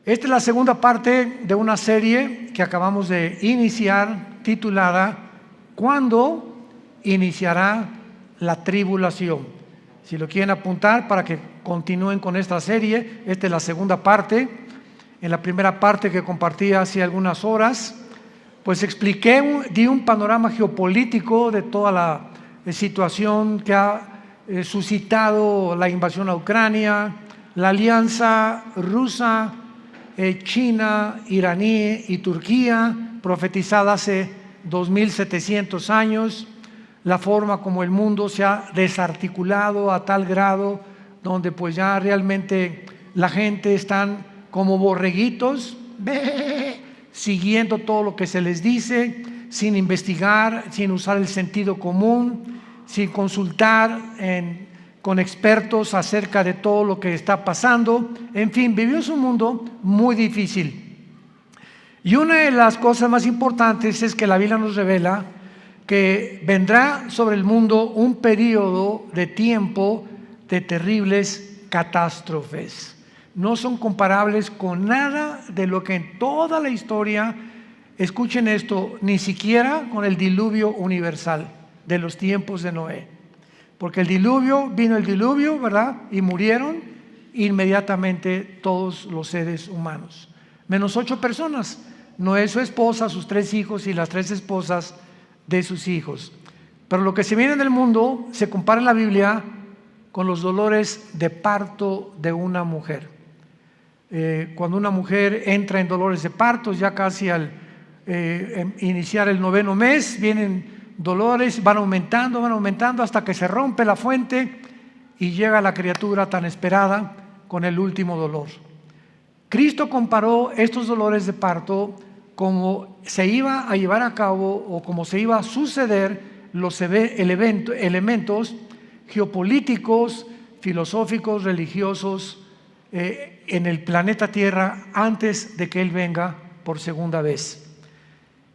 Esta es la segunda parte de una serie que acabamos de iniciar titulada ¿Cuándo iniciará la tribulación? Si lo quieren apuntar para que continúen con esta serie, esta es la segunda parte. En la primera parte que compartí hace algunas horas, pues di un panorama geopolítico de toda la situación que ha suscitado la invasión a Ucrania, la alianza rusa, China, iraní y Turquía, profetizada hace 2700 años, la forma como el mundo se ha desarticulado a tal grado donde pues ya realmente la gente están como borreguitos, siguiendo todo lo que se les dice, sin investigar, sin usar el sentido común, sin consultar con expertos acerca de todo lo que está pasando. En fin, vivimos un mundo muy difícil. Y una de las cosas más importantes es que la Biblia nos revela que vendrá sobre el mundo un periodo de tiempo de terribles catástrofes. No son comparables con nada de lo que en toda la historia, escuchen esto, ni siquiera con el diluvio universal de los tiempos de Noé. Porque vino el diluvio, ¿verdad? Y murieron inmediatamente todos los seres humanos, menos 8 personas, Noé, su esposa, sus 3 hijos y las 3 esposas de sus hijos. Pero lo que se viene en el mundo se compara en la Biblia con los dolores de parto de una mujer. Cuando una mujer entra en dolores de parto, ya casi al iniciar el 9º mes, vienen dolores, van aumentando hasta que se rompe la fuente y llega la criatura tan esperada con el último dolor. Cristo comparó estos dolores de parto como se iba a llevar a cabo o como se iba a suceder los elementos geopolíticos, filosóficos, religiosos en el planeta Tierra antes de que Él venga por segunda vez.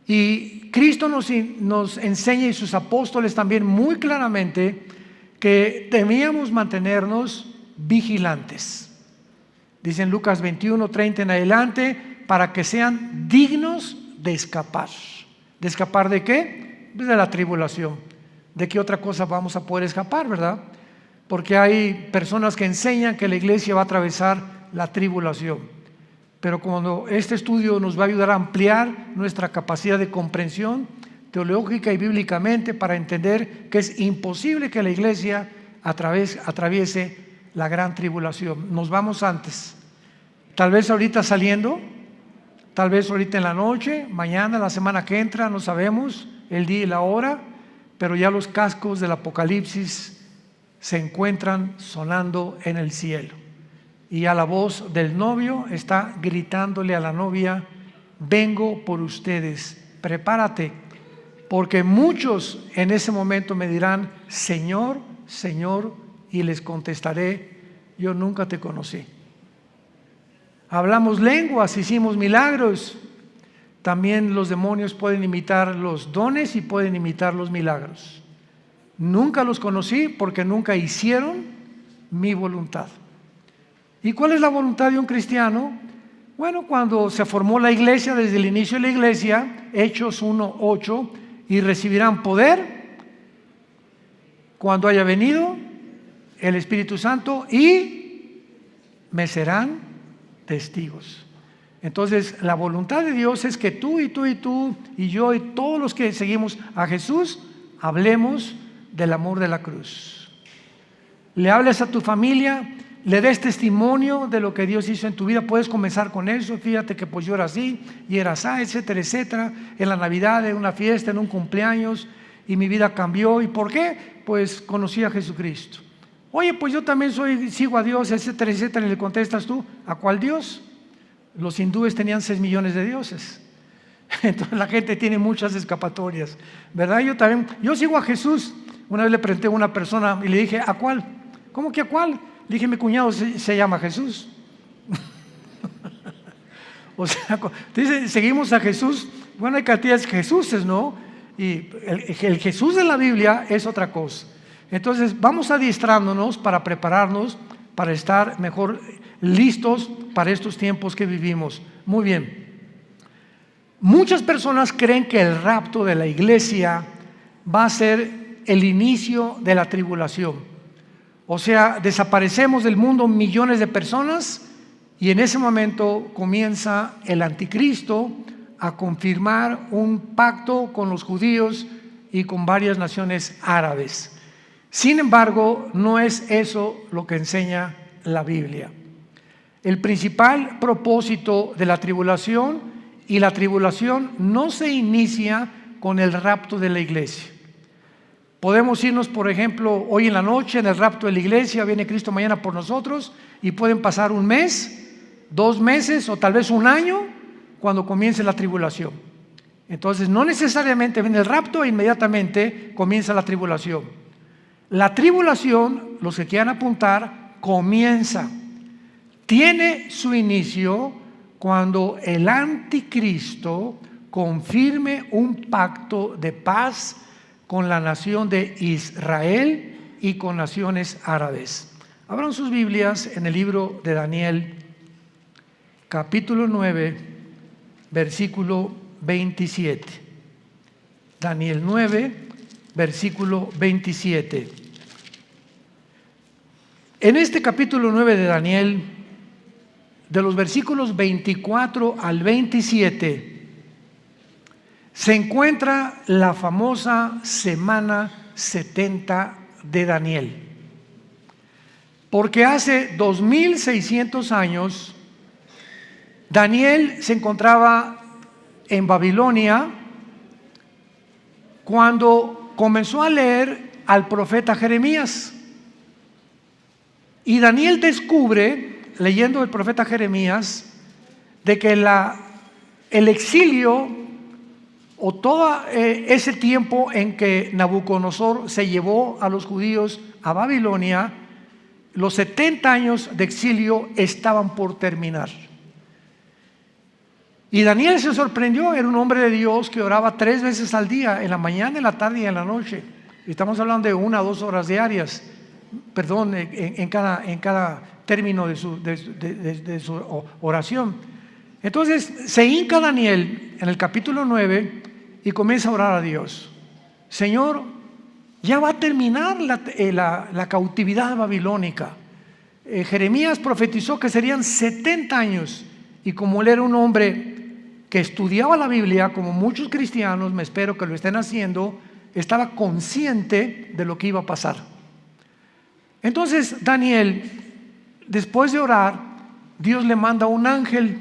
Y Cristo nos enseña, y sus apóstoles también muy claramente, que debíamos mantenernos vigilantes. Dice en Lucas 21:30 en adelante, para que sean dignos de escapar. ¿De escapar de qué? De la tribulación. ¿De qué otra cosa vamos a poder escapar, verdad? Porque hay personas que enseñan que la iglesia va a atravesar la tribulación. Pero cuando este estudio nos va a ayudar a ampliar nuestra capacidad de comprensión teológica y bíblicamente para entender que es imposible que la iglesia atraviese la gran tribulación. Nos vamos antes. Tal vez ahorita saliendo, tal vez ahorita en la noche, mañana, la semana que entra, no sabemos el día y la hora, pero ya los cascos del Apocalipsis se encuentran sonando en el cielo. Y a la voz del novio está gritándole a la novia: vengo por ustedes, prepárate, porque muchos en ese momento me dirán: Señor, Señor, y les contestaré: yo nunca te conocí. Hablamos lenguas, hicimos milagros. También los demonios pueden imitar los dones y pueden imitar los milagros. Nunca los conocí porque nunca hicieron mi voluntad. ¿Y cuál es la voluntad de un cristiano? Bueno, cuando se formó la iglesia, desde el inicio de la iglesia, Hechos 1:8, y recibirán poder cuando haya venido el Espíritu Santo y me serán testigos. Entonces, la voluntad de Dios es que tú y tú y tú y yo y todos los que seguimos a Jesús hablemos del amor de la cruz. Le hables a tu familia, le des testimonio de lo que Dios hizo en tu vida. Puedes comenzar con eso: fíjate que pues yo era así y era así, etcétera, etcétera. En la Navidad, en una fiesta, en un cumpleaños, y mi vida cambió. ¿Y por qué? Pues conocí a Jesucristo. Oye, pues yo también sigo a Dios, etcétera, etcétera. Y le contestas tú: ¿a cuál Dios? Los hindúes tenían 6 millones de dioses. Entonces la gente tiene muchas escapatorias, ¿verdad? Yo sigo a Jesús. Una vez le pregunté a una persona y le dije: ¿a cuál? ¿Cómo que a cuál? Le dije: mi cuñado se llama Jesús. O sea, dice, seguimos a Jesús. Bueno, hay cantidades de Jesuses, ¿no? Y el Jesús de la Biblia es otra cosa. Entonces vamos adiestrándonos para prepararnos para estar mejor listos para estos tiempos que vivimos. Muy bien. Muchas personas creen que el rapto de la iglesia va a ser el inicio de la tribulación. O sea, desaparecemos del mundo millones de personas y en ese momento comienza el anticristo a confirmar un pacto con los judíos y con varias naciones árabes. Sin embargo, no es eso lo que enseña la Biblia. El principal propósito de la tribulación, y la tribulación no se inicia con el rapto de la iglesia. Podemos irnos, por ejemplo, hoy en la noche en el rapto de la iglesia, viene Cristo mañana por nosotros, y pueden pasar un mes, 2 meses o tal vez un año cuando comience la tribulación. Entonces no necesariamente viene el rapto e inmediatamente comienza la tribulación. La tribulación, los que quieran apuntar, comienza, tiene su inicio cuando el anticristo confirme un pacto de paz con la nación de Israel y con naciones árabes. Abran sus Biblias en el libro de Daniel, capítulo 9, versículo 27. Daniel 9, versículo 27. En este capítulo 9 de Daniel, de los versículos 24 al 27, se encuentra la famosa semana 70 de Daniel. Porque hace 2600 años, Daniel se encontraba en Babilonia cuando comenzó a leer al profeta Jeremías. Y Daniel descubre, leyendo el profeta Jeremías, de que el exilio o todo ese tiempo en que Nabucodonosor se llevó a los judíos a Babilonia, los 70 años de exilio estaban por terminar. Y Daniel se sorprendió, era un hombre de Dios que oraba 3 veces al día, en la mañana, en la tarde y en la noche. Estamos hablando de 1 a 2 horas diarias, perdón, en cada término de su oración. Entonces se hinca Daniel en el capítulo 9 y comienza a orar a Dios. Señor, ya va a terminar la cautividad babilónica. Jeremías profetizó que serían 70 años y como él era un hombre que estudiaba la Biblia, como muchos cristianos, me espero que lo estén haciendo, estaba consciente de lo que iba a pasar. Entonces Daniel, después de orar, Dios le manda un ángel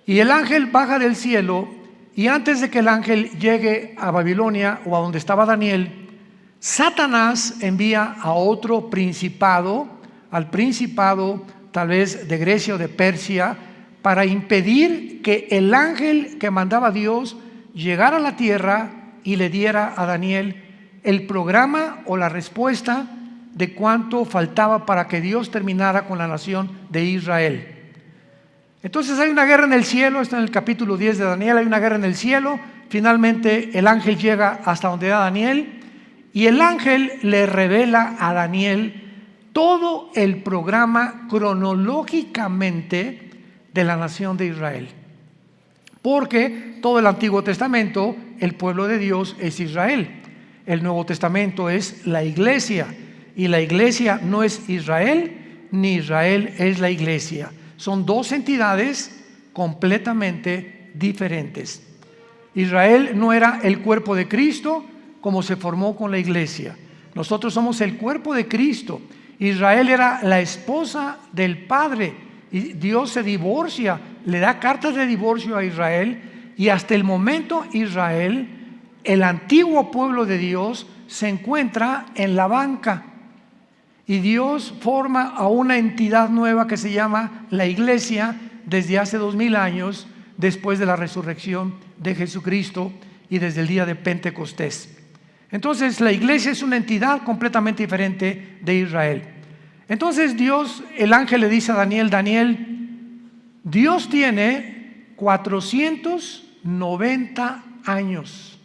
y el ángel baja del cielo. Y antes de que el ángel llegue a Babilonia o a donde estaba Daniel, Satanás envía a otro principado, al principado tal vez de Grecia o de Persia, para impedir que el ángel que mandaba Dios llegara a la tierra y le diera a Daniel el programa o la respuesta de cuánto faltaba para que Dios terminara con la nación de Israel. Entonces hay una guerra en el cielo, está en el capítulo 10 de Daniel, hay una guerra en el cielo. Finalmente el ángel llega hasta donde era Daniel y el ángel le revela a Daniel todo el programa cronológicamente de la nación de Israel. Porque todo el Antiguo Testamento, el pueblo de Dios es Israel. El Nuevo Testamento es la iglesia y la iglesia no es Israel, ni Israel es la iglesia. Son 2 entidades completamente diferentes. Israel no era el cuerpo de Cristo como se formó con la iglesia. Nosotros somos el cuerpo de Cristo. Israel era la esposa del Padre y Dios se divorcia, le da cartas de divorcio a Israel y hasta el momento Israel, el antiguo pueblo de Dios, se encuentra en la banca. Y Dios forma a una entidad nueva que se llama la iglesia desde hace 2000 años, después de la resurrección de Jesucristo y desde el día de Pentecostés. Entonces la iglesia es una entidad completamente diferente de Israel. Entonces Dios, el ángel le dice a Daniel, Daniel, Dios tiene 490 años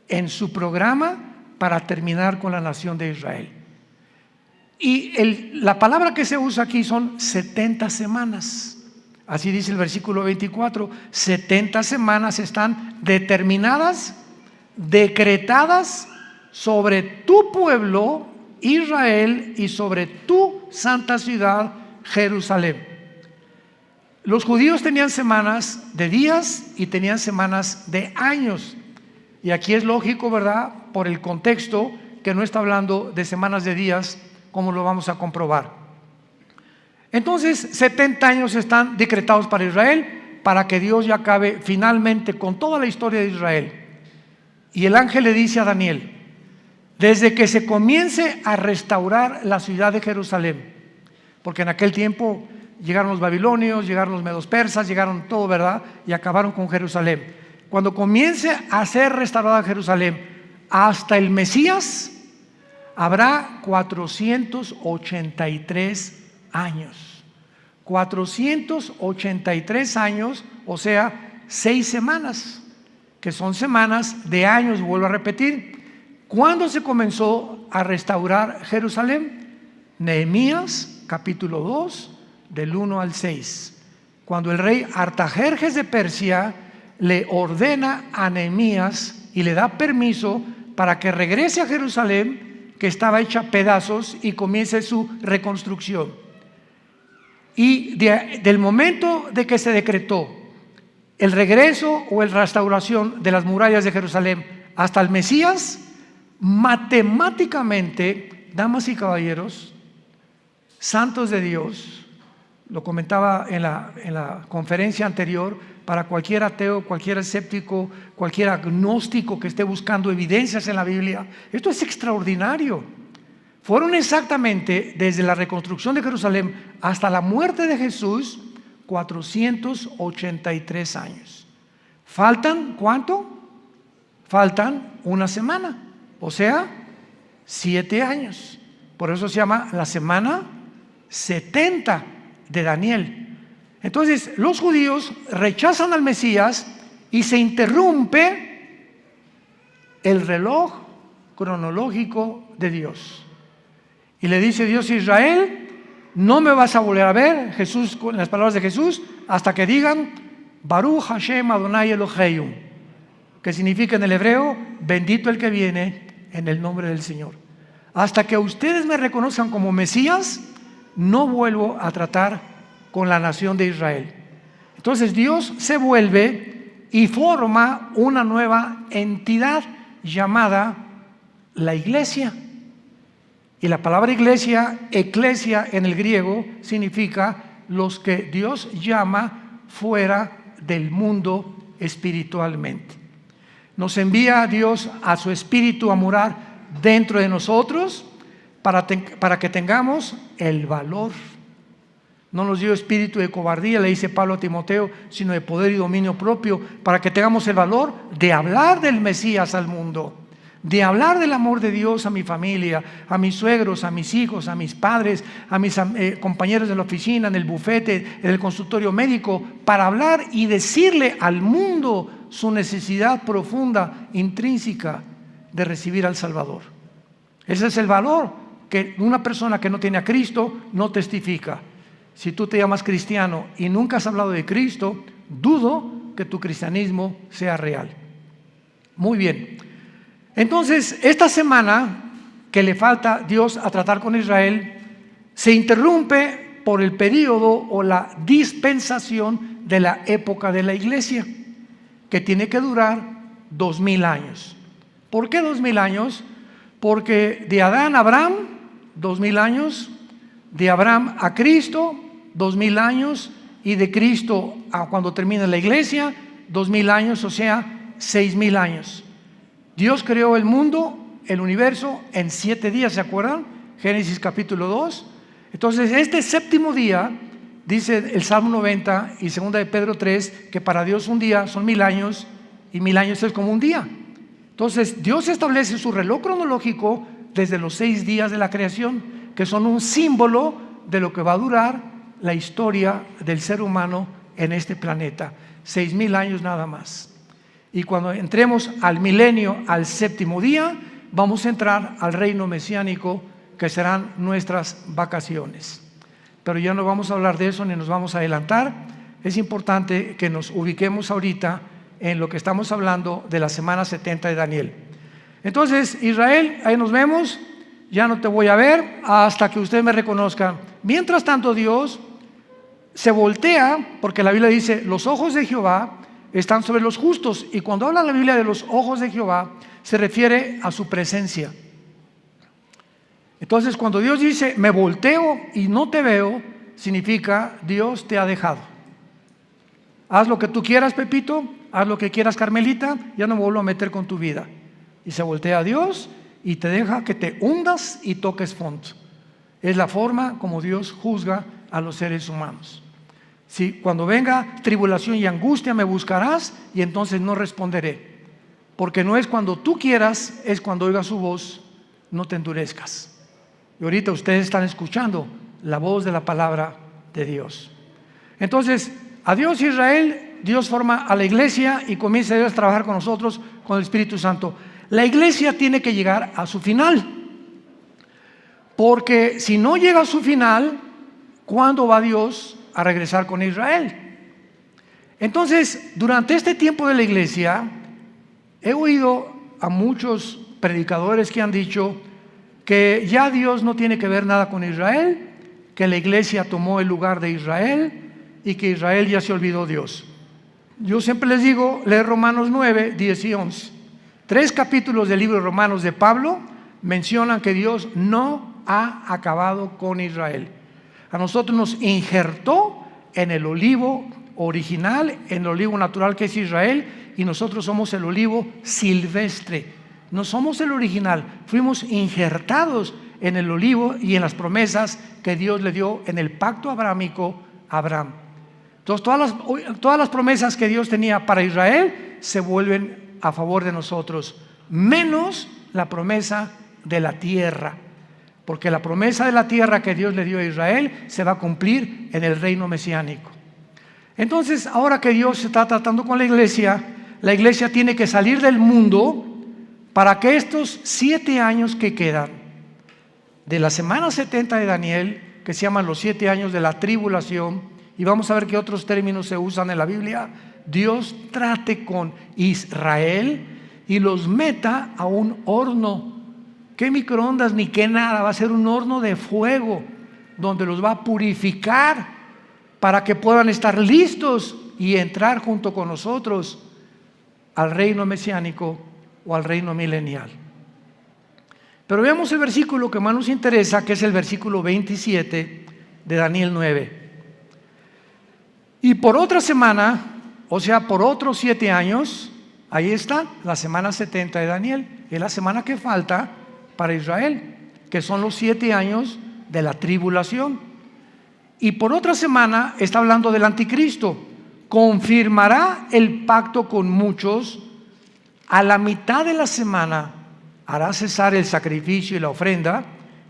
en su programa para terminar con la nación de Israel. Y la palabra que se usa aquí son 70 semanas. Así dice el versículo 24. 70 semanas están determinadas, decretadas sobre tu pueblo Israel y sobre tu santa ciudad Jerusalén. Los judíos tenían semanas de días y tenían semanas de años. Y aquí es lógico, ¿verdad? Por el contexto, que no está hablando de semanas de días, como lo vamos a comprobar. Entonces, 70 años están decretados para Israel, para que Dios ya acabe finalmente con toda la historia de Israel. Y el ángel le dice a Daniel: desde que se comience a restaurar la ciudad de Jerusalén, porque en aquel tiempo llegaron los babilonios, llegaron los medos persas, llegaron todo, ¿verdad? Y acabaron con Jerusalén. Cuando comience a ser restaurada Jerusalén, hasta el Mesías, habrá 483 años. 483 años, o sea, 6 semanas, que son semanas de años, vuelvo a repetir. ¿Cuándo se comenzó a restaurar Jerusalén? Nehemías, capítulo 2, del 1 al 6. Cuando el rey Artajerjes de Persia le ordena a Nehemías y le da permiso para que regrese a Jerusalén, que estaba hecha pedazos, y comience su reconstrucción. Y del momento de que se decretó el regreso o la restauración de las murallas de Jerusalén hasta el Mesías, matemáticamente, damas y caballeros, santos de Dios, lo comentaba en la conferencia anterior, para cualquier ateo, cualquier escéptico, cualquier agnóstico que esté buscando evidencias en la Biblia, esto es extraordinario. Fueron exactamente desde la reconstrucción de Jerusalén hasta la muerte de Jesús 483 años. ¿Faltan cuánto? Faltan una semana, o sea, 7 años. Por eso se llama la semana 70 de Daniel. Entonces, los judíos rechazan al Mesías y se interrumpe el reloj cronológico de Dios. Y le dice Dios a Israel: no me vas a volver a ver, Jesús, con las palabras de Jesús, hasta que digan Baruch Hashem Adonai Eloheinu, que significa en el hebreo: bendito el que viene en el nombre del Señor. Hasta que ustedes me reconozcan como Mesías, no vuelvo a tratar con la nación de Israel. Entonces Dios se vuelve y forma una nueva entidad llamada la iglesia. Y la palabra iglesia, eclesia en el griego, significa los que Dios llama fuera del mundo espiritualmente. Nos envía a Dios a su espíritu a morar dentro de nosotros para que tengamos el valor. No nos dio espíritu de cobardía, le dice Pablo a Timoteo, sino de poder y dominio propio, para que tengamos el valor de hablar del Mesías al mundo, de hablar del amor de Dios a mi familia, a mis suegros, a mis hijos, a mis padres, a mis compañeros de la oficina, en el bufete, en el consultorio médico, para hablar y decirle al mundo su necesidad profunda, intrínseca, de recibir al Salvador. Ese es el valor que una persona que no tiene a Cristo no testifica. Si tú te llamas cristiano y nunca has hablado de Cristo, dudo que tu cristianismo sea real. Muy bien. Entonces, esta semana que le falta Dios a tratar con Israel, se interrumpe por el periodo o la dispensación de la época de la iglesia, que tiene que durar 2000 años. ¿Por qué 2000 años? Porque de Adán a Abraham, 2000 años, de Abraham a Cristo, 2000 años, y de Cristo a cuando termine la iglesia, 2000 años, o sea, 6000 años. Dios creó el mundo, el universo, en 7 días, ¿se acuerdan? Génesis capítulo 2. Entonces, este séptimo día, dice el Salmo 90 y 2 de Pedro 3, que para Dios un día son 1000 años, y 1000 años es como un día. Entonces, Dios establece su reloj cronológico desde los 6 días de la creación, que son un símbolo de lo que va a durar la historia del ser humano en este planeta. 6000 años nada más. Y cuando entremos al milenio, al séptimo día, vamos a entrar al reino mesiánico, que serán nuestras vacaciones. Pero ya no vamos a hablar de eso ni nos vamos a adelantar. Es importante que nos ubiquemos ahorita en lo que estamos hablando de la semana 70 de Daniel. Entonces, Israel, ahí nos vemos. Ya no te voy a ver hasta que usted me reconozca. Mientras tanto, Dios se voltea, porque la Biblia dice, los ojos de Jehová están sobre los justos. Y cuando habla la Biblia de los ojos de Jehová, se refiere a su presencia. Entonces, cuando Dios dice, me volteo y no te veo, significa, Dios te ha dejado. Haz lo que tú quieras, Pepito, haz lo que quieras, Carmelita, ya no me vuelvo a meter con tu vida. Y se voltea a Dios y te deja que te hundas y toques fondo. Es la forma como Dios juzga a los seres humanos. Si cuando venga tribulación y angustia me buscarás y entonces no responderé. Porque no es cuando tú quieras, es cuando oigas su voz, no te endurezcas. Y ahorita ustedes están escuchando la voz de la palabra de Dios. Entonces, adiós Israel, Dios forma a la iglesia y comienza Dios a trabajar con nosotros, con el Espíritu Santo. La iglesia tiene que llegar a su final. Porque si no llega a su final, ¿cuándo va Dios a regresar con Israel? Entonces, durante este tiempo de la iglesia, he oído a muchos predicadores que han dicho que ya Dios no tiene que ver nada con Israel, que la iglesia tomó el lugar de Israel y que Israel ya se olvidó de Dios. Yo siempre les digo, leer Romanos 9, 10 y 11. 3 capítulos del libro de Romanos de Pablo mencionan que Dios no ha acabado con Israel. A nosotros nos injertó en el olivo original, en el olivo natural que es Israel, y nosotros somos el olivo silvestre. No somos el original, fuimos injertados en el olivo y en las promesas que Dios le dio en el pacto abrahámico a Abraham. Entonces todas las promesas que Dios tenía para Israel se vuelven a favor de nosotros, menos la promesa de la tierra, porque la promesa de la tierra que Dios le dio a Israel se va a cumplir en el reino mesiánico. Entonces, ahora que Dios está tratando con la iglesia tiene que salir del mundo para que estos 7 años que quedan de la semana 70 de Daniel, que se llaman los 7 años de la tribulación, y vamos a ver qué otros términos se usan en la Biblia, Dios trate con Israel y los meta a un horno. ¿Qué microondas ni qué nada? Va a ser un horno de fuego donde los va a purificar para que puedan estar listos y entrar junto con nosotros al reino mesiánico o al reino milenial. Pero veamos el versículo que más nos interesa, que es el versículo 27 de Daniel 9. Y por otra semana, o sea, por otros 7 años, ahí está la semana 70 de Daniel, es la semana que falta para Israel, que son los 7 años de la tribulación. Y por otra semana está hablando del anticristo. Confirmará el pacto con muchos. A la mitad de la semana hará cesar el sacrificio y la ofrenda,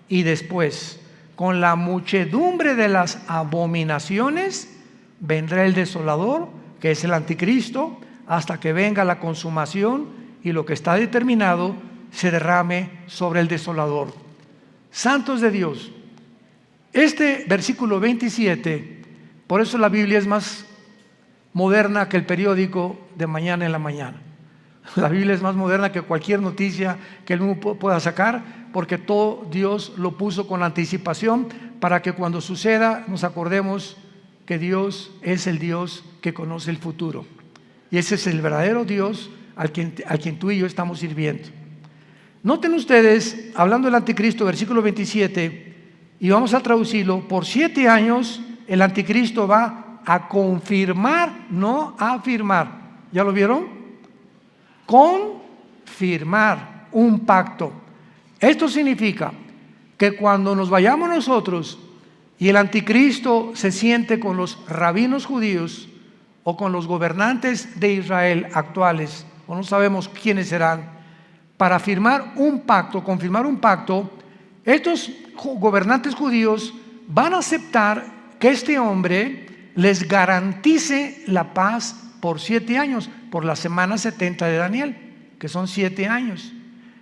y después, con la muchedumbre de las abominaciones, vendrá el desolador, que es el anticristo, hasta que venga la consumación y lo que está determinado se derrame sobre el desolador. Santos de Dios, este versículo 27, por eso la Biblia es más moderna que el periódico de mañana en la mañana. La Biblia es más moderna que cualquier noticia que el mundo pueda sacar, porque todo Dios lo puso con anticipación para que cuando suceda nos acordemos que Dios es el Dios que conoce el futuro. Y ese es el verdadero Dios al quien tú y yo estamos sirviendo. Noten ustedes, hablando del anticristo, versículo 27, y vamos a traducirlo, por 7 años el anticristo va a confirmar, no a afirmar. ¿Ya lo vieron? Confirmar un pacto. Esto significa que cuando nos vayamos nosotros y el anticristo se siente con los rabinos judíos o con los gobernantes de Israel actuales, o no sabemos quiénes serán, para firmar un pacto, confirmar un pacto, estos gobernantes judíos van a aceptar que este hombre les garantice la paz por 7 años, por la semana 70 de Daniel, que son 7 años.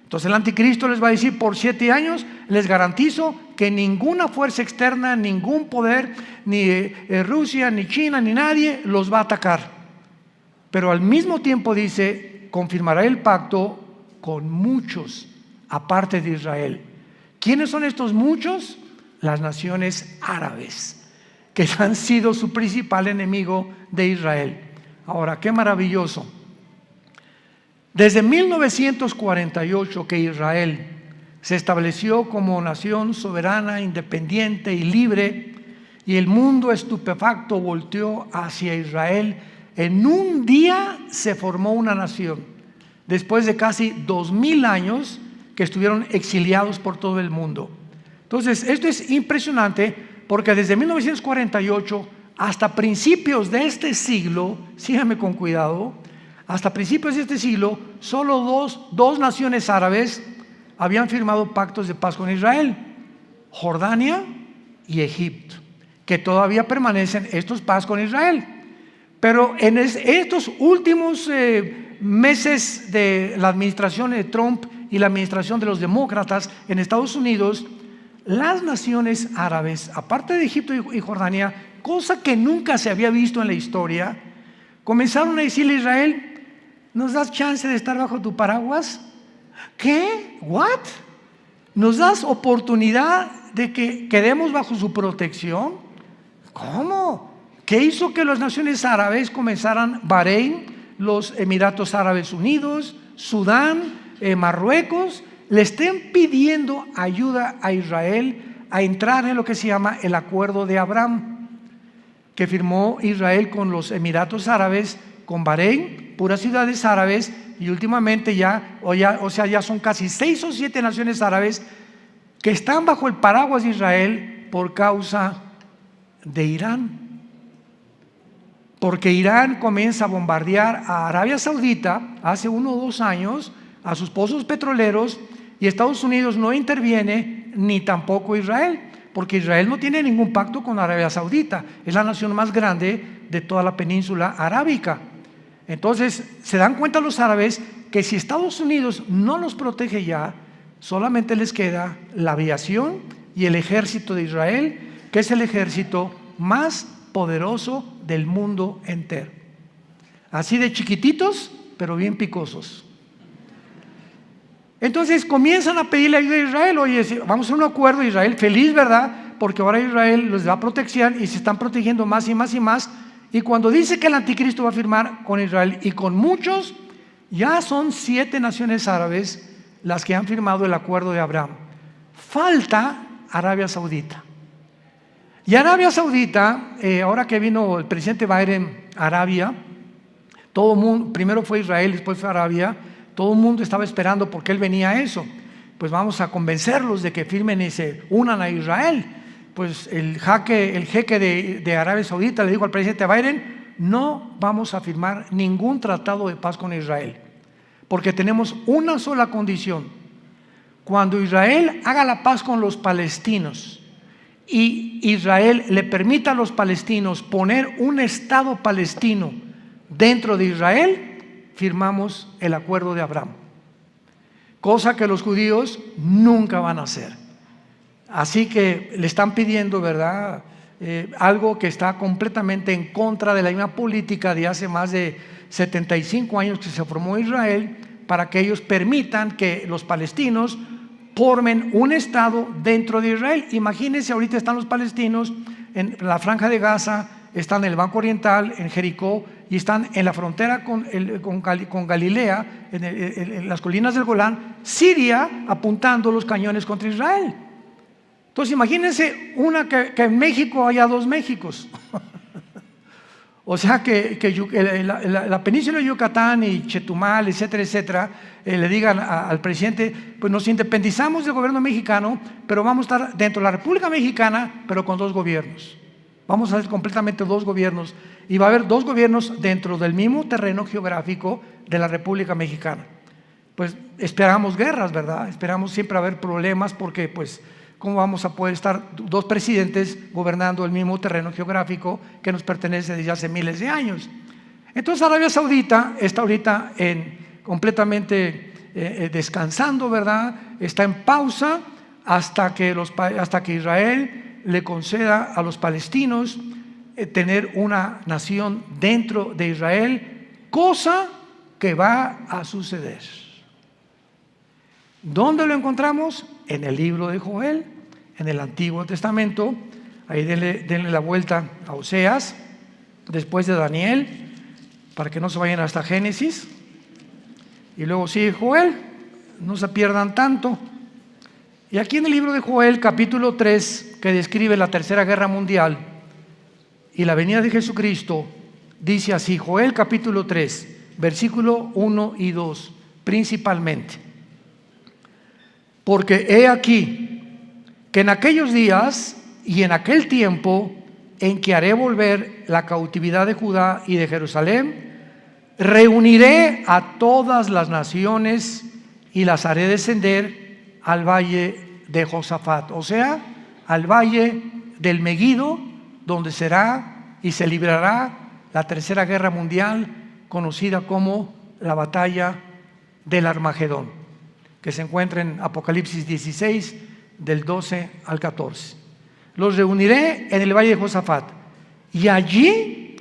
Entonces el anticristo les va a decir: por 7 años les garantizo que ninguna fuerza externa, ningún poder, ni Rusia, ni China, ni nadie los va a atacar. Pero al mismo tiempo dice: confirmará el pacto con muchos, aparte de Israel. ¿Quiénes son estos muchos? Las naciones árabes, que han sido su principal enemigo de Israel. Ahora, qué maravilloso. Desde 1948 que Israel se estableció como nación soberana, independiente y libre, y el mundo estupefacto volteó hacia Israel. En un día se formó una nación, después de casi 2000 años que estuvieron exiliados por todo el mundo. Entonces, esto es impresionante, porque desde 1948 hasta principios de este siglo, síganme con cuidado, hasta principios de este siglo, solo dos naciones árabes habían firmado pactos de paz con Israel: Jordania y Egipto, que todavía permanecen estos paz con Israel. Pero en estos últimos meses de la administración de Trump y la administración de los demócratas en Estados Unidos, las naciones árabes, aparte de Egipto y Jordania, cosa que nunca se había visto en la historia, comenzaron a decirle a Israel: ¿nos das chance de estar bajo tu paraguas? ¿Qué? ¿What? ¿Nos das oportunidad de que quedemos bajo su protección? ¿Cómo? ¿Qué hizo que las naciones árabes comenzaran? Bahrein, los Emiratos Árabes Unidos, Sudán, Marruecos, le estén pidiendo ayuda a Israel a entrar en lo que se llama el Acuerdo de Abraham, que firmó Israel con los Emiratos Árabes, con Bahrein, puras ciudades árabes, y últimamente ya son casi 6 o 7 naciones árabes que están bajo el paraguas de Israel por causa de Irán. Porque Irán comienza a bombardear a Arabia Saudita hace 1 o 2 años, a sus pozos petroleros, y Estados Unidos no interviene, ni tampoco Israel, porque Israel no tiene ningún pacto con Arabia Saudita, es la nación más grande de toda la península arábica. Entonces se dan cuenta los árabes que si Estados Unidos no los protege ya, solamente les queda la aviación y el ejército de Israel, que es el ejército más poderoso del mundo entero. Así de chiquititos, pero bien picosos. Entonces comienzan a pedirle ayuda a Israel: oye, vamos a hacer un acuerdo. Israel feliz, ¿verdad? Porque ahora Israel les da protección y se están protegiendo más y más y más. Y cuando dice que el anticristo va a firmar con Israel y con muchos, ya son 7 naciones árabes las que han firmado el Acuerdo de Abraham. Falta Arabia Saudita. Y Arabia Saudita, ahora que vino el presidente Biden a Arabia, todo el mundo, primero fue Israel, después fue Arabia, todo el mundo estaba esperando porque él venía a eso. Pues vamos a convencerlos de que firmen y se unan a Israel. Pues el jeque de Arabia Saudita le dijo al presidente Biden: no vamos a firmar ningún tratado de paz con Israel, porque tenemos una sola condición: cuando Israel haga la paz con los palestinos y Israel le permita a los palestinos poner un estado palestino dentro de Israel, firmamos el Acuerdo de Abraham, cosa que los judíos nunca van a hacer. Así que le están pidiendo, ¿verdad? Algo que está completamente en contra de la misma política de hace más de 75 años que se formó Israel, para que ellos permitan que los palestinos formen un estado dentro de Israel. Imagínense, ahorita están los palestinos en la Franja de Gaza, están en el Banco Oriental, en Jericó, y están en la frontera con Galilea, en las colinas del Golán, Siria, apuntando los cañones contra Israel. Entonces imagínense que en México haya 2 Méxicos. O sea que la península de Yucatán y Chetumal, etcétera, etcétera, le digan al presidente: pues nos independizamos del gobierno mexicano, pero vamos a estar dentro de la República Mexicana, pero con 2 gobiernos. Vamos a hacer completamente 2 gobiernos, y va a haber 2 gobiernos dentro del mismo terreno geográfico de la República Mexicana. Pues esperamos guerras, ¿verdad? Esperamos siempre haber problemas, porque pues ¿cómo vamos a poder estar 2 presidentes gobernando el mismo terreno geográfico que nos pertenece desde hace miles de años? Entonces Arabia Saudita está ahorita completamente descansando, ¿verdad? Está en pausa hasta que Israel le conceda a los palestinos tener una nación dentro de Israel, cosa que va a suceder. ¿Dónde lo encontramos? En el libro de Joel, en el Antiguo Testamento. Ahí denle la vuelta a Oseas, después de Daniel, para que no se vayan hasta Génesis. Y luego sigue Joel, no se pierdan tanto. Y aquí en el libro de Joel, capítulo 3, que describe la Tercera Guerra Mundial y la venida de Jesucristo, dice así, Joel capítulo 3, versículo 1 y 2, principalmente. Porque he aquí que en aquellos días y en aquel tiempo en que haré volver la cautividad de Judá y de Jerusalén, reuniré a todas las naciones y las haré descender al valle de Josafat, o sea, al valle del Meguido, donde será y se librará la Tercera Guerra Mundial, conocida como la batalla del Armagedón, que se encuentra en Apocalipsis 16, del 12 al 14. Los reuniré en el valle de Josafat y allí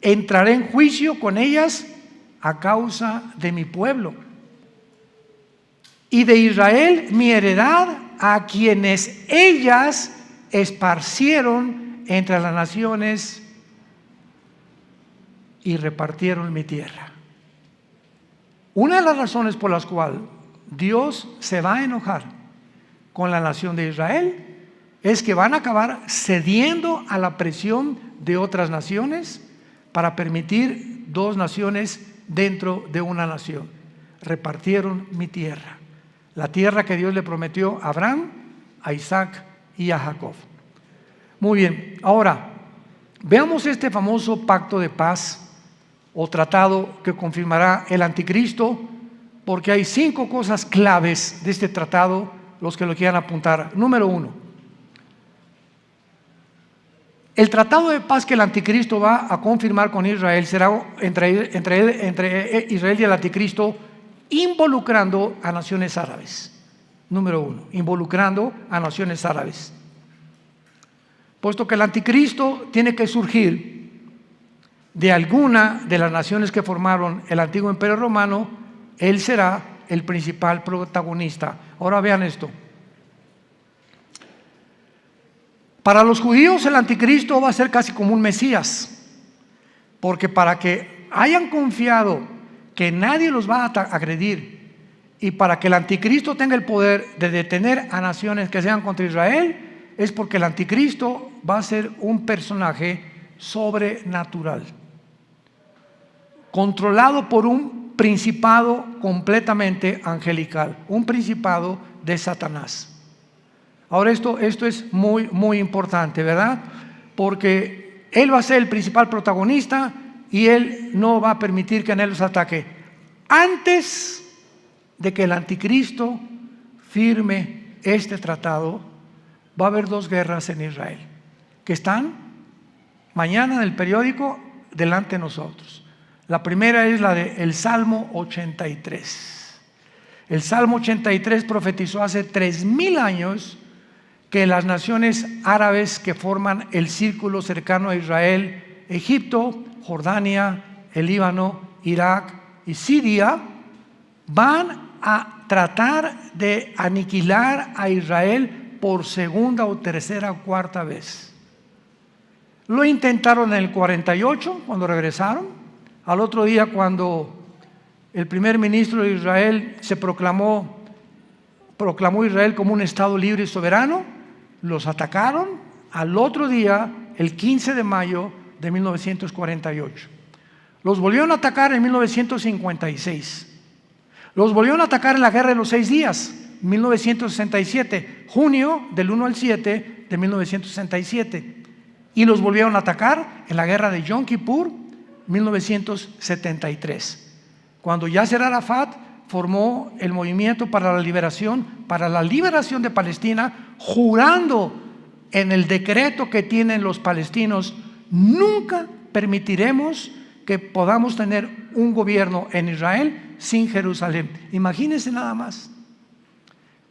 entraré en juicio con ellas a causa de mi pueblo y de Israel, mi heredad, a quienes ellas esparcieron entre las naciones y repartieron mi tierra. Una de las razones por las cuales Dios se va a enojar con la nación de Israel es que van a acabar cediendo a la presión de otras naciones para permitir dos naciones dentro de una nación. Repartieron mi tierra, la tierra que Dios le prometió a Abraham, a Isaac y a Jacob. Muy bien, ahora veamos este famoso pacto de paz o tratado que confirmará el anticristo, porque hay 5 cosas claves de este tratado, los que lo quieran apuntar. Número 1, el tratado de paz que el anticristo va a confirmar con Israel será entre Israel y el anticristo, involucrando a naciones árabes. Número 1, involucrando a naciones árabes. Puesto que el anticristo tiene que surgir de alguna de las naciones que formaron el antiguo imperio romano, él será el principal protagonista. Ahora vean esto. Para los judíos el anticristo va a ser casi como un Mesías, porque para que hayan confiado que nadie los va a agredir y para que el anticristo tenga el poder de detener a naciones que sean contra Israel, es porque el anticristo va a ser un personaje sobrenatural, controlado por un principado completamente angelical, un principado de Satanás. Ahora esto es muy, muy importante, ¿verdad? Porque él va a ser el principal protagonista y él no va a permitir que nadie los ataque. Antes de que el anticristo firme este tratado, va a haber 2 guerras en Israel, que están mañana en el periódico delante de nosotros. La primera es la del Salmo 83. El Salmo 83 profetizó hace 3000 años que las naciones árabes que forman el círculo cercano a Israel, Egipto, Jordania, el Líbano, Irak y Siria, van a tratar de aniquilar a Israel por segunda o tercera o cuarta vez. Lo intentaron en el 48 cuando regresaron. Al otro día, cuando el primer ministro de Israel proclamó Israel como un estado libre y soberano, los atacaron. Al otro día, el 15 de mayo de 1948. Los volvieron a atacar en 1956. Los volvieron a atacar en la Guerra de los 6 días, 1967, junio del 1 al 7 de 1967. Y los volvieron a atacar en la Guerra de Yom Kippur, 1973. Cuando Yasser Arafat formó el movimiento para la liberación de Palestina, jurando en el decreto que tienen los palestinos: nunca permitiremos que podamos tener un gobierno en Israel sin Jerusalén. Imagínense nada más.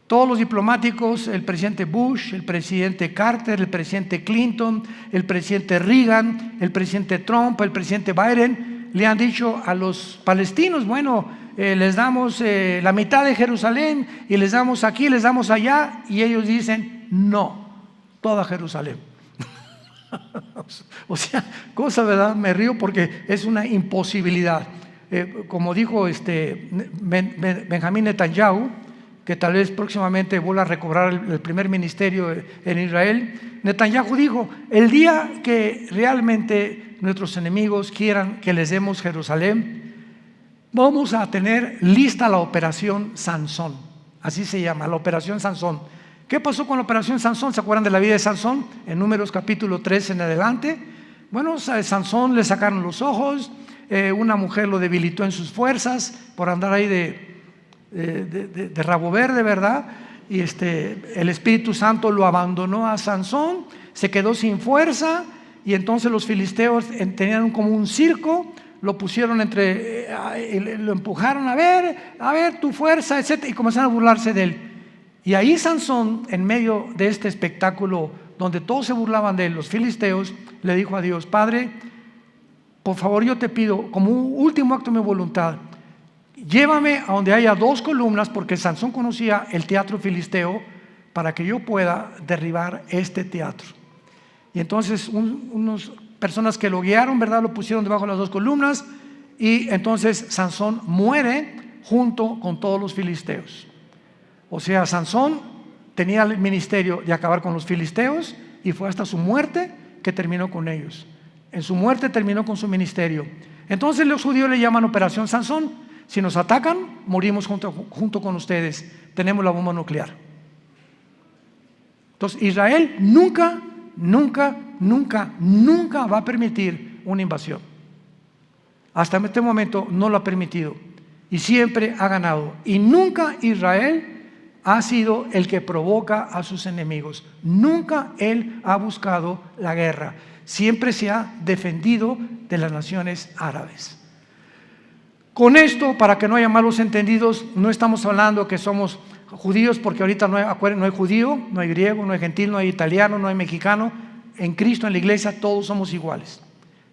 Todos los diplomáticos, el presidente Bush, el presidente Carter, el presidente Clinton, el presidente Reagan, el presidente Trump, el presidente Biden, le han dicho a los palestinos, bueno, les damos la mitad de Jerusalén y les damos aquí, les damos allá, y ellos dicen, no, toda Jerusalén. O sea, cosa, ¿verdad? Me río porque es una imposibilidad. Como dijo Benjamín Netanyahu, que tal vez próximamente vuelva a recobrar el primer ministerio en Israel, Netanyahu dijo, el día que realmente nuestros enemigos quieran que les demos Jerusalén, vamos a tener lista la operación Sansón, así se llama, la operación Sansón. ¿Qué pasó con la operación Sansón? ¿Se acuerdan de la vida de Sansón? En Números capítulo 3 en adelante. Bueno, a Sansón le sacaron los ojos, una mujer lo debilitó en sus fuerzas por andar ahí de rabo verde, ¿verdad? Y el Espíritu Santo lo abandonó a Sansón, se quedó sin fuerza, y entonces los filisteos tenían como un circo, lo pusieron lo empujaron, a ver tu fuerza, etc., y comenzaron a burlarse de él. Y ahí Sansón, en medio de este espectáculo donde todos se burlaban de él, los filisteos, le dijo a Dios, Padre, por favor yo te pido, como un último acto de mi voluntad, llévame a donde haya 2 columnas, porque Sansón conocía el teatro filisteo, para que yo pueda derribar este teatro. Y entonces unas personas que lo guiaron, ¿verdad?, lo pusieron debajo de las 2 columnas, y entonces Sansón muere junto con todos los filisteos. O sea, Sansón tenía el ministerio de acabar con los filisteos, y fue hasta su muerte que terminó con ellos. En su muerte terminó con su ministerio. Entonces los judíos le llaman Operación Sansón. Si nos atacan, morimos junto con ustedes. Tenemos la bomba nuclear. Entonces Israel nunca va a permitir una invasión. Hasta este momento no lo ha permitido, y siempre ha ganado. Y nunca Israel ha sido el que provoca a sus enemigos. Nunca él ha buscado la guerra. Siempre se ha defendido de las naciones árabes. Con esto, para que no haya malos entendidos, no estamos hablando que somos judíos, porque ahorita no hay judío, no hay griego, no hay gentil, no hay italiano, no hay mexicano. En Cristo, en la iglesia, todos somos iguales.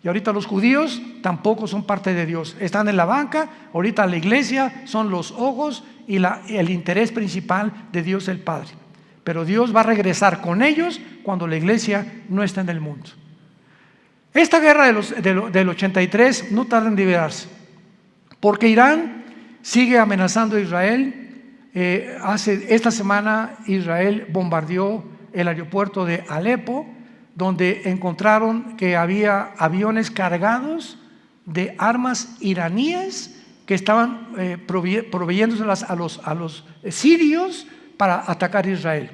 Y ahorita los judíos tampoco son parte de Dios. Están en la banca. Ahorita la iglesia son los ojos y el interés principal de Dios el Padre. Pero Dios va a regresar con ellos cuando la iglesia no está en el mundo. Esta guerra del 83 no tarda en liberarse, porque Irán sigue amenazando a Israel. Esta semana Israel bombardeó el aeropuerto de Alepo, donde encontraron que había aviones cargados de armas iraníes que estaban proveyéndoselas a los sirios para atacar a Israel.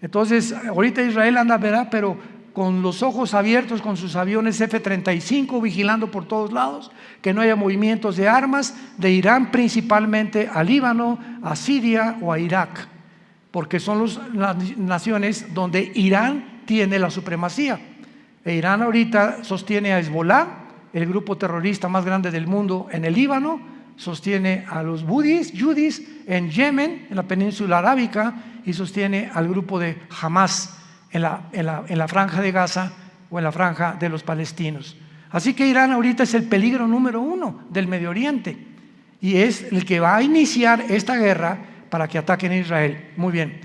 Entonces ahorita Israel anda, ¿verdad?, pero con los ojos abiertos, con sus aviones F-35 vigilando por todos lados que no haya movimientos de armas de Irán, principalmente a Líbano, a Siria o a Irak, porque son las naciones donde Irán tiene la supremacía. Irán ahorita sostiene a Hezbollah, el grupo terrorista más grande del mundo en el Líbano, sostiene a los yudis en Yemen, en la península arábica, y sostiene al grupo de Hamas en la franja de Gaza o en la franja de los palestinos. Así que Irán ahorita es el peligro número 1 del Medio Oriente, y es el que va a iniciar esta guerra para que ataquen a Israel. Muy bien.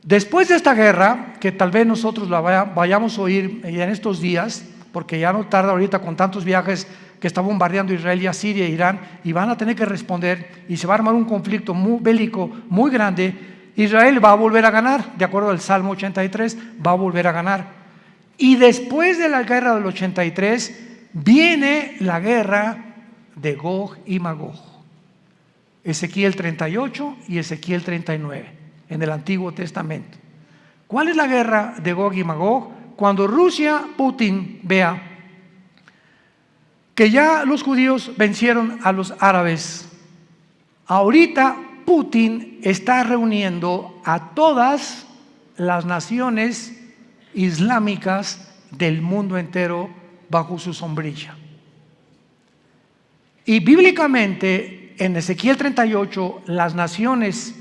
Después de esta guerra, que tal vez nosotros la vayamos a oír en estos días, porque ya no tarda ahorita con tantos viajes que está bombardeando Israel y a Siria e Irán, y van a tener que responder, y se va a armar un conflicto bélico muy grande. Israel va a volver a ganar, de acuerdo al Salmo 83, va a volver a ganar. Y después de la guerra del 83, viene la guerra de Gog y Magog. Ezequiel 38 y Ezequiel 39. En el Antiguo Testamento. ¿Cuál es la guerra de Gog y Magog? Cuando Putin vea que ya los judíos vencieron a los árabes, ahorita Putin está reuniendo a todas las naciones islámicas del mundo entero bajo su sombrilla. Y bíblicamente en Ezequiel 38 las naciones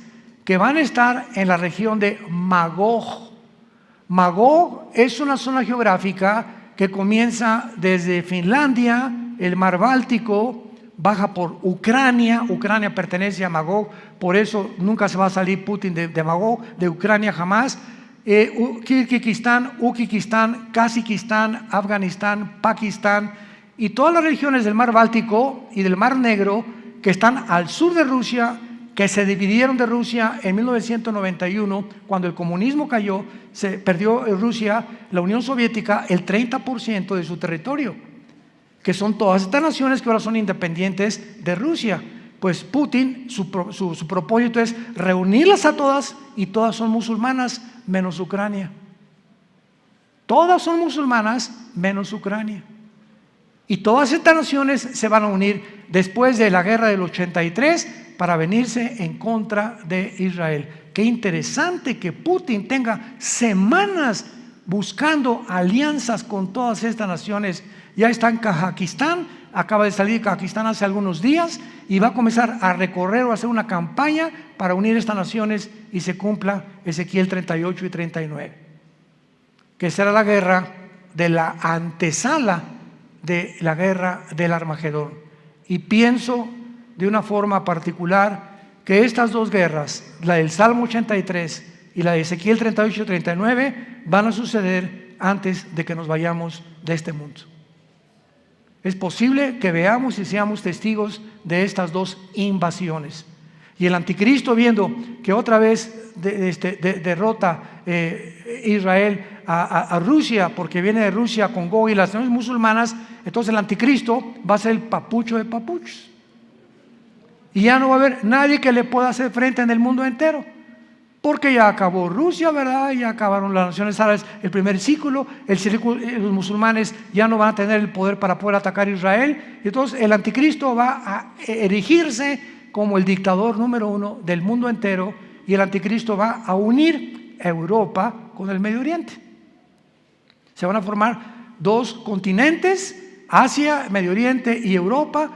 que van a estar en la región de Magog. Magog es una zona geográfica que comienza desde Finlandia, el mar Báltico, baja por Ucrania. Ucrania pertenece a Magog, por eso nunca se va a salir Putin de Magog, de Ucrania jamás. Kirguistán, Uzbekistán, Kazajistán, Afganistán, Pakistán y todas las regiones del mar Báltico y del mar Negro que están al sur de Rusia, que se dividieron de Rusia en 1991, cuando el comunismo cayó, se perdió Rusia, la Unión Soviética, el 30% de su territorio, que son todas estas naciones que ahora son independientes de Rusia. Pues Putin, su propósito es reunirlas a todas, y todas son musulmanas, menos Ucrania. Todas son musulmanas, menos Ucrania. Y todas estas naciones se van a unir después de la guerra del 83 para venirse en contra de Israel. Qué interesante que Putin tenga semanas buscando alianzas con todas estas naciones. Ya está en Kazajistán, acaba de salir de Kazajistán hace algunos días y va a comenzar a recorrer o a hacer una campaña para unir estas naciones y se cumpla Ezequiel 38 y 39, que será la guerra de la antesala de la guerra del Armagedón. Y pienso de una forma particular que estas dos guerras, la del Salmo 83 y la de Ezequiel 38 y 39, van a suceder antes de que nos vayamos de este mundo. Es posible que veamos y seamos testigos de estas dos invasiones. Y el anticristo, viendo que otra vez derrota Israel a Rusia, porque viene de Rusia con Gog y las naciones musulmanas, entonces el anticristo va a ser el papucho de papuchos. Y ya no va a haber nadie que le pueda hacer frente en el mundo entero, porque ya acabó Rusia, ¿verdad? Ya acabaron las naciones árabes, el primer círculo, los musulmanes ya no van a tener el poder para poder atacar a Israel. Y entonces el anticristo va a erigirse como el dictador número uno del mundo entero, y el anticristo va a unir a Europa con el Medio Oriente. Se van a formar dos continentes, Asia, Medio Oriente y Europa,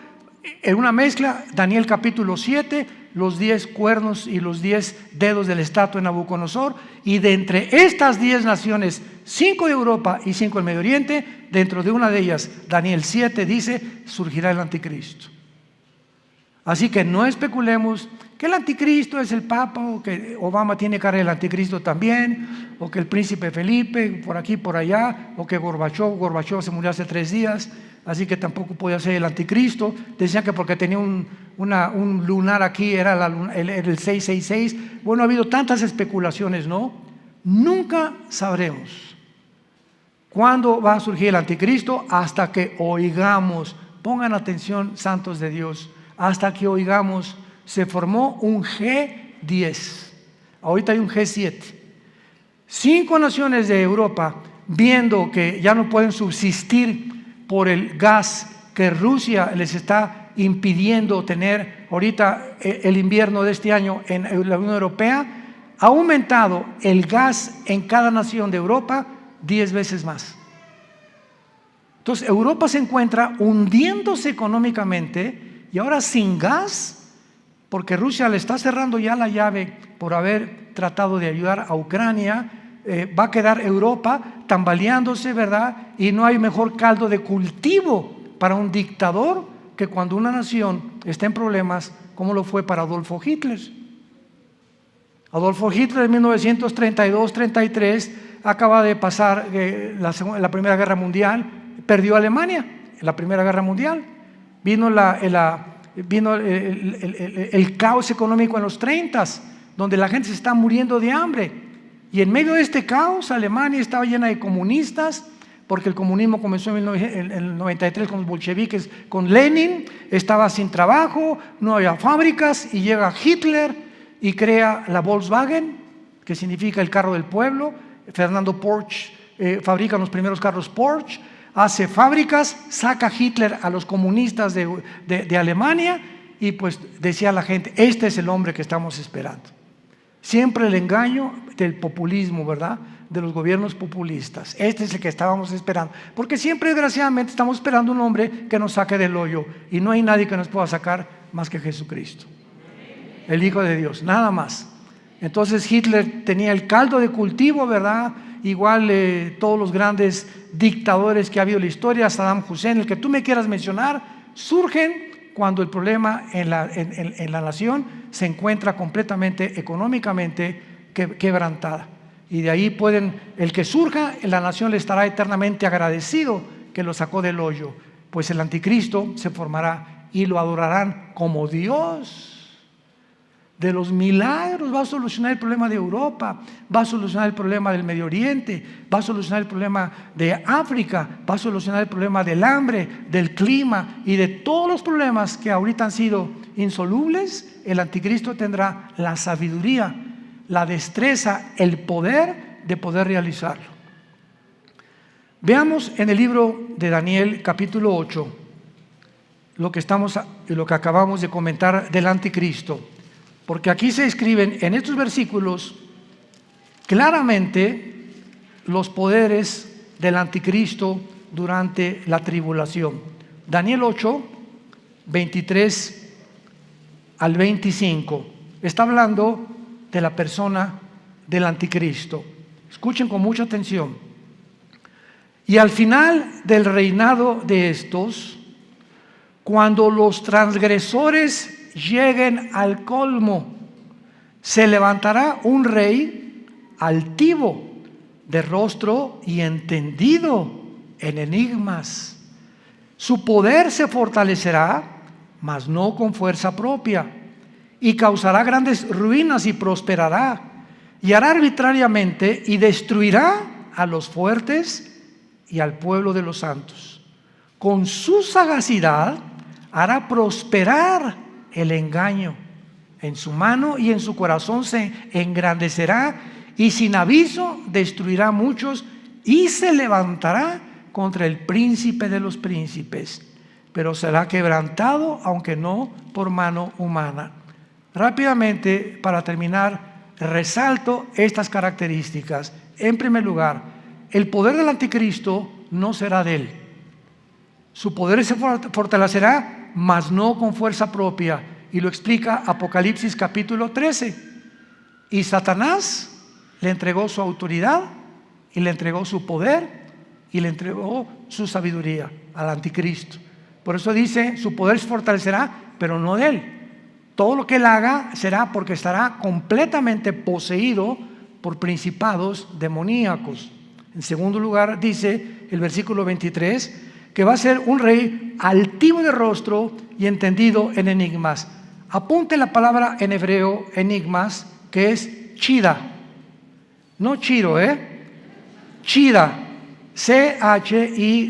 en una mezcla. Daniel capítulo 7, los 10 cuernos y los 10 dedos de la estatua de Nabucodonosor, y de entre estas 10 naciones, 5 de Europa y 5 del Medio Oriente, dentro de una de ellas, Daniel 7 dice, surgirá el anticristo. Así que no especulemos que el anticristo es el Papa, o que Obama tiene cara del anticristo también, o que el príncipe Felipe por aquí por allá, o que Gorbachov se murió hace 3 días, así que tampoco podía ser el anticristo. Decían que porque tenía un lunar aquí era el 666. Bueno, ha habido tantas especulaciones, ¿no? Nunca sabremos cuándo va a surgir el anticristo hasta que oigamos. Pongan atención, santos de Dios, hasta que oigamos. Se formó un G10, ahorita hay un G7. 5 naciones de Europa, viendo que ya no pueden subsistir por el gas que Rusia les está impidiendo tener ahorita el invierno de este año en la Unión Europea, ha aumentado el gas en cada nación de Europa 10 veces más. Entonces Europa se encuentra hundiéndose económicamente, y ahora sin gas, porque Rusia le está cerrando ya la llave por haber tratado de ayudar a Ucrania. Va a quedar Europa tambaleándose, ¿verdad? Y no hay mejor caldo de cultivo para un dictador que cuando una nación está en problemas, como lo fue para Adolfo Hitler. Adolfo Hitler en 1932-33 acaba de pasar la Primera Guerra Mundial, perdió Alemania en la Primera Guerra Mundial. Vino el caos económico en los 30s, donde la gente se está muriendo de hambre, y en medio de este caos Alemania estaba llena de comunistas, porque el comunismo comenzó en el 93 con los bolcheviques, con Lenin. Estaba sin trabajo, no había fábricas, y llega Hitler y crea la Volkswagen, que significa el carro del pueblo. Fernando Porsche fabrica los primeros carros Porsche, hace fábricas, saca Hitler a los comunistas de Alemania, y pues decía la gente, este es el hombre que estamos esperando. Siempre el engaño del populismo, ¿verdad? De los gobiernos populistas. Este es el que estábamos esperando, porque siempre desgraciadamente estamos esperando un hombre que nos saque del hoyo, y no hay nadie que nos pueda sacar más que Jesucristo, el Hijo de Dios, nada más. Entonces Hitler tenía el caldo de cultivo, ¿verdad? Igual todos los grandes dictadores que ha habido en la historia, Saddam Hussein, el que tú me quieras mencionar, surgen cuando el problema en la nación se encuentra completamente económicamente quebrantada. Y de ahí el que surja en la nación le estará eternamente agradecido que lo sacó del hoyo, pues el anticristo se formará y lo adorarán como Dios. De los milagros va a solucionar el problema de Europa, va a solucionar el problema del Medio Oriente, va a solucionar el problema de África, va a solucionar el problema del hambre, del clima y de todos los problemas que ahorita han sido insolubles. El anticristo tendrá la sabiduría, la destreza, el poder de poder realizarlo. Veamos en el libro de Daniel capítulo 8 lo que acabamos de comentar del anticristo. Porque aquí se escriben en estos versículos claramente los poderes del anticristo durante la tribulación. Daniel 8, 23 al 25. Está hablando de la persona del anticristo. Escuchen con mucha atención. Y al final del reinado de estos, cuando los transgresores lleguen al colmo, se levantará un rey altivo, de rostro y entendido en enigmas. Su poder se fortalecerá, mas no con fuerza propia, y causará grandes ruinas y prosperará, y hará arbitrariamente y destruirá a los fuertes y al pueblo de los santos. Con su sagacidad hará prosperar el engaño. En su mano y en su corazón se engrandecerá, y sin aviso destruirá a muchos, y se levantará contra el príncipe de los príncipes, pero será quebrantado, aunque no por mano humana. Rápidamente, para terminar, resalto estas características. En primer lugar, el poder del anticristo no será de él. Su poder se fortalecerá, mas no con fuerza propia, y lo explica Apocalipsis capítulo 13. Y Satanás le entregó su autoridad, y le entregó su poder, y le entregó su sabiduría al anticristo. Por eso dice, su poder se fortalecerá, pero no de él. Todo lo que él haga será porque estará completamente poseído por principados demoníacos. En segundo lugar, dice el versículo 23, que va a ser un rey altivo de rostro y entendido en enigmas. Apunte la palabra en hebreo, enigmas, que es chida. No chiro, chida. C-H-I-D-H-A,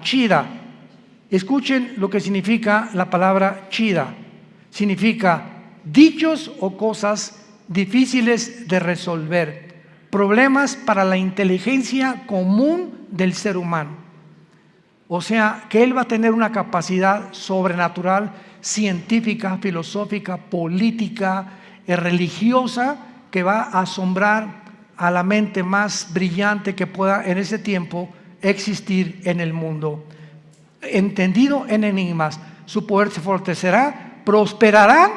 chida. Escuchen lo que significa la palabra chida. Significa dichos o cosas difíciles de resolver, problemas para la inteligencia común del ser humano. O sea, que él va a tener una capacidad sobrenatural, científica, filosófica, política, religiosa, que va a asombrar a la mente más brillante que pueda en ese tiempo existir en el mundo. Entendido en enigmas, su poder se fortalecerá, prosperará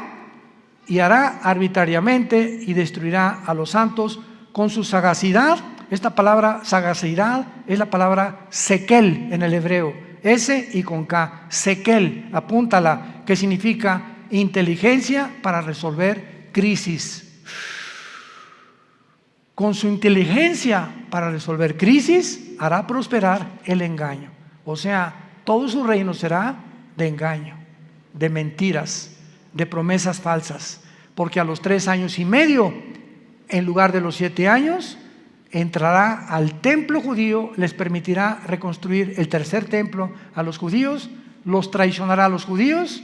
y hará arbitrariamente y destruirá a los santos con su sagacidad. Esta palabra sagacidad es la palabra sekel en el hebreo, S y con K, sekel, apúntala, que significa inteligencia para resolver crisis. Con su inteligencia para resolver crisis hará prosperar el engaño. O sea, todo su reino será de engaño, de mentiras, de promesas falsas, porque a los 3 años y medio, en lugar de los 7 años, entrará al templo judío, les permitirá reconstruir el tercer templo a los judíos, los traicionará a los judíos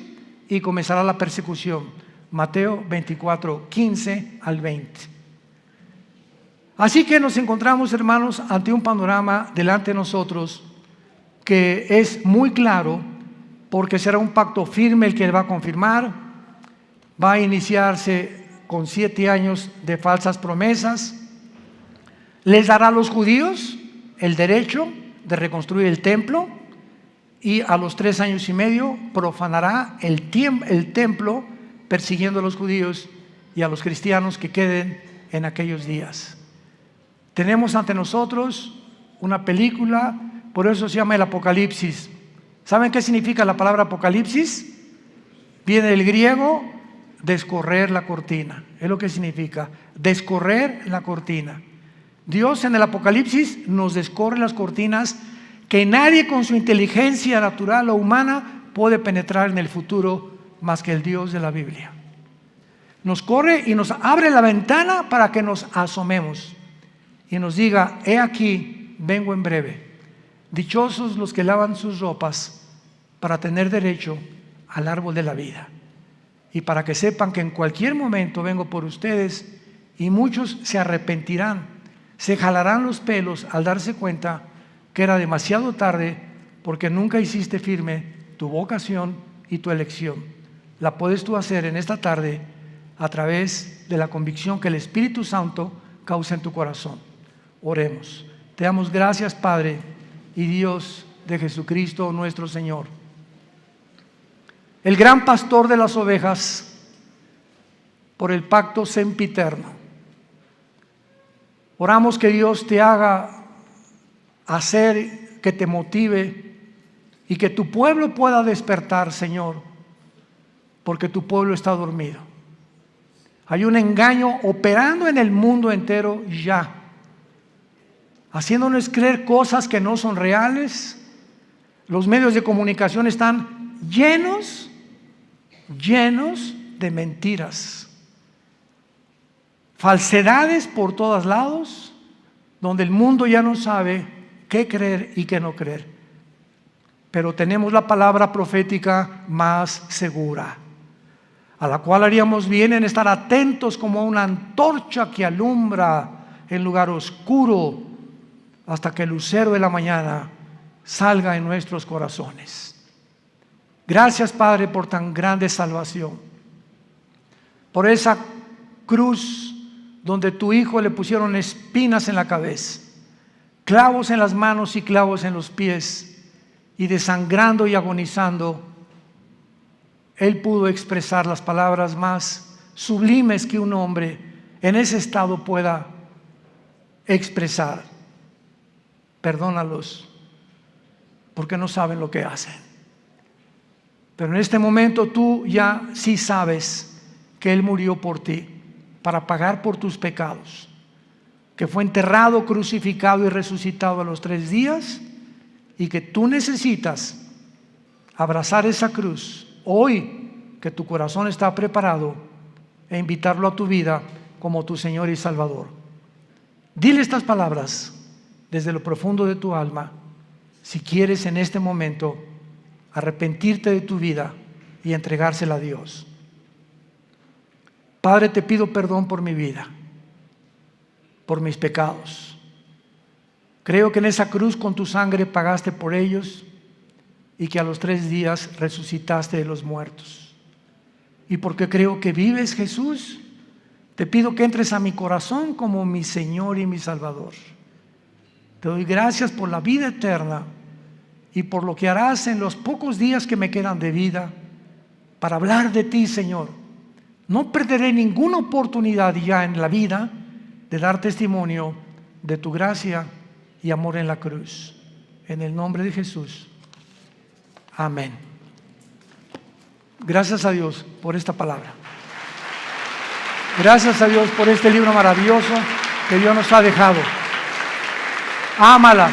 y comenzará la persecución. Mateo 24, 15 al 20. Así que nos encontramos, hermanos, ante un panorama delante de nosotros que es muy claro, porque será un pacto firme el que él va a confirmar. Va a iniciarse con 7 años de falsas promesas. Les dará a los judíos el derecho de reconstruir el templo, y a los 3 años y medio profanará el templo, persiguiendo a los judíos y a los cristianos que queden en aquellos días. Tenemos ante nosotros una película, por eso se llama el Apocalipsis. ¿Saben qué significa la palabra Apocalipsis? Viene del griego descorrer la cortina, es lo que significa, descorrer la cortina. Dios en el Apocalipsis nos descorre las cortinas que nadie con su inteligencia natural o humana puede penetrar en el futuro más que el Dios de la Biblia. Nos corre y nos abre la ventana para que nos asomemos y nos diga: he aquí, vengo en breve. Dichosos los que lavan sus ropas para tener derecho al árbol de la vida, y para que sepan que en cualquier momento vengo por ustedes, y muchos se arrepentirán, se jalarán los pelos al darse cuenta que era demasiado tarde, porque nunca hiciste firme tu vocación y tu elección. La puedes tú hacer en esta tarde a través de la convicción que el Espíritu Santo causa en tu corazón. Oremos. Te damos gracias, Padre y Dios de Jesucristo nuestro Señor, el gran pastor de las ovejas, por el pacto sempiterno. Oramos que Dios te haga hacer, que te motive y que tu pueblo pueda despertar, Señor, porque tu pueblo está dormido. Hay un engaño operando en el mundo entero ya, haciéndonos creer cosas que no son reales. Los medios de comunicación están llenos de mentiras, falsedades por todos lados, donde el mundo ya no sabe qué creer y qué no creer. Pero tenemos la palabra profética más segura, a la cual haríamos bien en estar atentos como una antorcha que alumbra en lugar oscuro hasta que el lucero de la mañana salga en nuestros corazones. Gracias, Padre, por tan grande salvación, por esa cruz donde tu Hijo le pusieron espinas en la cabeza, clavos en las manos y clavos en los pies, y desangrando y agonizando, Él pudo expresar las palabras más sublimes que un hombre en ese estado pueda expresar: perdónalos, porque no saben lo que hacen. Pero en este momento tú ya sí sabes que Él murió por ti, para pagar por tus pecados, que fue enterrado, crucificado y resucitado a los 3 días, y que tú necesitas abrazar esa cruz hoy, que tu corazón está preparado, e invitarlo a tu vida como tu Señor y Salvador. Dile estas palabras desde lo profundo de tu alma, si quieres en este momento arrepentirte de tu vida y entregársela a Dios. Padre, te pido perdón por mi vida, por mis pecados. Creo que en esa cruz con tu sangre pagaste por ellos, y que a los 3 días resucitaste de los muertos. Y porque creo que vives, Jesús, te pido que entres a mi corazón como mi Señor y mi Salvador. Te doy gracias por la vida eterna y por lo que harás en los pocos días que me quedan de vida para hablar de ti, Señor. No perderé ninguna oportunidad ya en la vida de dar testimonio de tu gracia y amor en la cruz. En el nombre de Jesús. Amén. Gracias a Dios por esta palabra. Gracias a Dios por este libro maravilloso que Dios nos ha dejado. Ámala.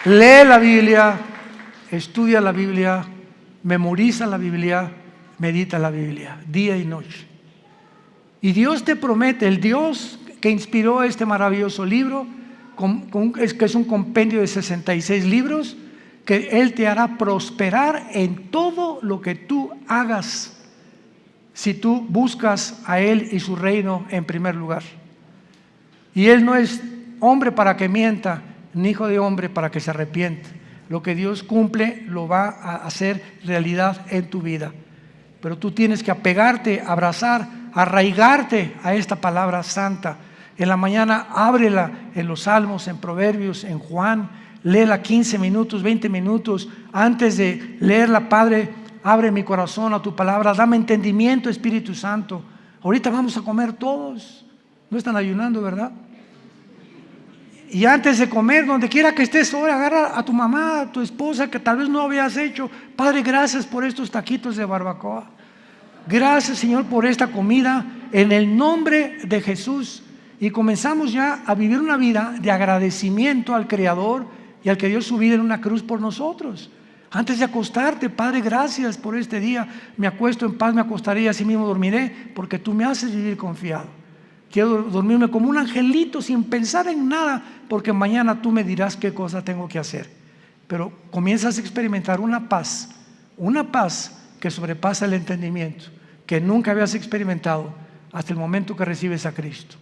Lee la Biblia, estudia la Biblia, memoriza la Biblia, medita la Biblia, día y noche. Y Dios te promete, el Dios que inspiró este maravilloso libro, que es un compendio de 66 libros, que Él te hará prosperar en todo lo que tú hagas, si tú buscas a Él y su reino en primer lugar. Y Él no es hombre para que mienta, ni hijo de hombre para que se arrepiente. Lo que Dios cumple lo va a hacer realidad en tu vida. Pero tú tienes que apegarte, abrazar, arraigarte a esta palabra santa, En la mañana ábrela en los Salmos, en Proverbios, en Juan. Léela 15 minutos, 20 minutos. Antes de leerla, Padre, abre mi corazón a tu palabra. Dame entendimiento, Espíritu Santo. Ahorita vamos a comer todos. No están ayunando, ¿verdad? Y antes de comer, donde quiera que estés, ahora agarra a tu mamá, a tu esposa, que tal vez no habías hecho. Padre, gracias por estos taquitos de barbacoa. Gracias, Señor, por esta comida, en el nombre de Jesús. Y comenzamos ya a vivir una vida de agradecimiento al Creador y al que dio su vida en una cruz por nosotros. Antes de acostarte, Padre, gracias por este día. Me acuesto en paz, me acostaré y así mismo dormiré, porque tú me haces vivir confiado. Quiero dormirme como un angelito sin pensar en nada, porque mañana tú me dirás qué cosa tengo que hacer. Pero comienzas a experimentar una paz que sobrepasa el entendimiento, que nunca habías experimentado hasta el momento que recibes a Cristo.